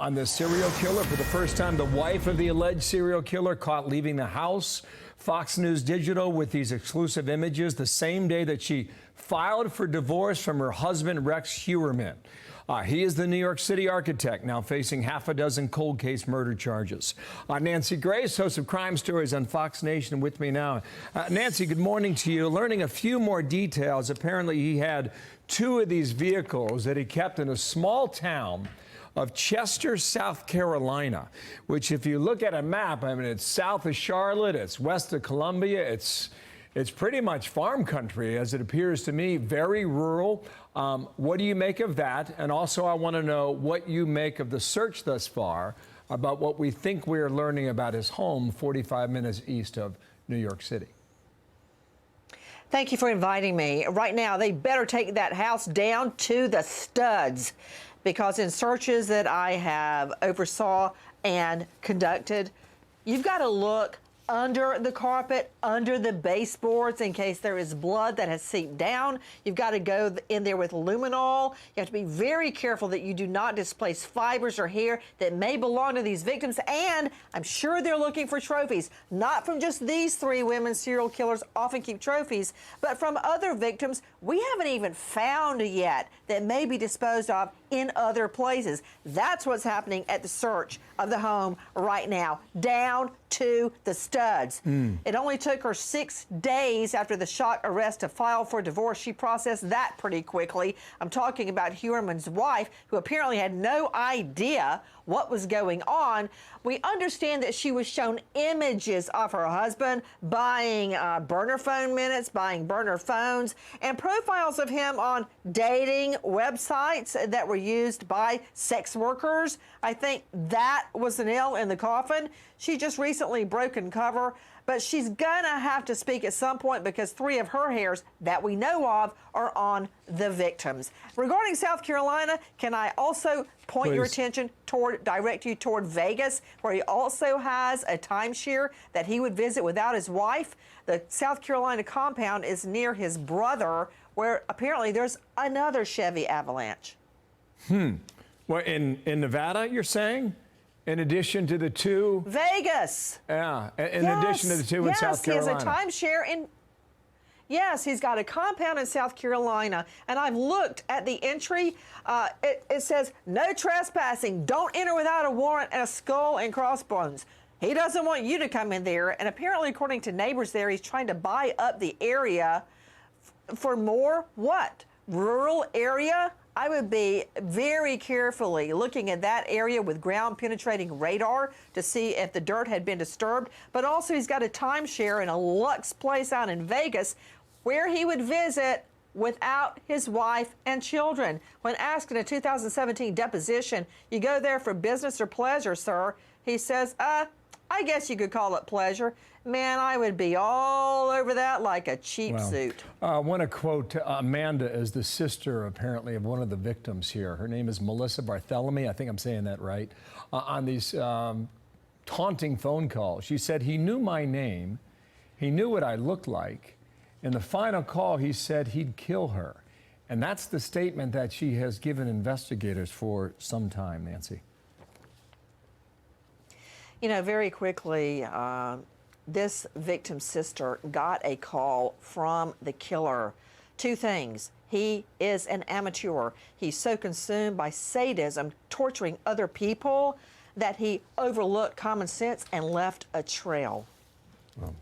On the serial killer, for the first time, the wife of the alleged serial killer caught leaving the house. Fox News Digital with these exclusive images the same day that she filed for divorce from her husband, Rex Heuermann. He is the New York City architect, now facing half a dozen cold case murder charges. Nancy Grace, host of Crime Stories on Fox Nation, with me now. Nancy, good morning to you. Learning a few more details. Apparently, he had two of these vehicles that he kept in a small town of Chester, South Carolina, which, if you look at a map, I mean, it's south of Charlotte, it's west of Columbia, it's pretty much farm country, as it appears to me, very rural. What do you make of that? And also, I want to know what you make of the search thus far about what we think we're learning about his home 45 minutes east of New York City. Thank you for inviting me. Right now, they better take that house down to the studs, because in searches that I have oversaw and conducted, you've got to look under the carpet, under the baseboards, in case there is blood that has seeped down. You've got to go in there with luminol. You have to be very careful that you do not displace fibers or hair that may belong to these victims. And I'm sure they're looking for trophies, not from just these three women. Serial killers often keep trophies, but from other victims we haven't even found yet that may be disposed of in other places. That's what's happening at the search of the home right now, down to the studs. It only took her 6 days after the shock arrest to file for divorce. She processed that pretty quickly. I'm talking about Heuermann's wife, who apparently had no idea what was going on. We understand that she was shown images of her husband buying burner phone minutes, buying burner phones, and profiles of him on dating websites that were used by sex workers. I think that was the nail in the coffin. She just recently broken cover, but she's gonna have to speak at some point, because 3 of her hairs that we know of are on the victims. Regarding South Carolina, can I also point your attention direct you toward Vegas, where he also has a timeshare that he would visit without his wife. The South Carolina compound is near his brother, where apparently there's another Chevy Avalanche. Well, in Nevada, you're saying? In addition to the two? Vegas. Yeah, in addition to the two in South Carolina. Yes, he has a timeshare in... Yes, he's got a compound in South Carolina, and I've looked at the entry. It says, no trespassing, don't enter without a warrant, and a skull and crossbones. He doesn't want you to come in there, and apparently, according to neighbors there, he's trying to buy up the area for more, what? Rural area? I would be very carefully looking at that area with ground-penetrating radar to see if the dirt had been disturbed. But also, he's got a timeshare in a luxe place out in Vegas where he would visit without his wife and children. When asked in a 2017 deposition, you go there for business or pleasure, sir? He says, I guess you could call it pleasure. Man, I would be all over that like a cheap suit. I want to quote Amanda as the sister, apparently, of one of the victims here. Her name is Melissa Barthelemy. I think I'm saying that right. On these taunting phone calls, she said, he knew my name. He knew what I looked like. In the final call, he said he'd kill her. And that's the statement that she has given investigators for some time, Nancy. You know, very quickly, this victim's sister got a call from the killer. 2 things. He is an amateur. He's so consumed by sadism, torturing other people, that he overlooked common sense and left a trail. Well,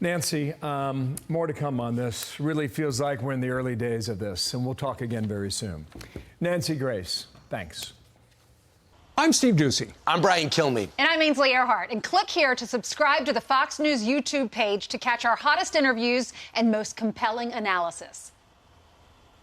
Nancy, more to come on this. Really feels like we're in the early days of this, and we'll talk again very soon. Nancy Grace, thanks. I'm Steve Ducey. I'm Brian Kilmeade. And I'm Ainsley Earhart. And click here to subscribe to the Fox News YouTube page to catch our hottest interviews and most compelling analysis.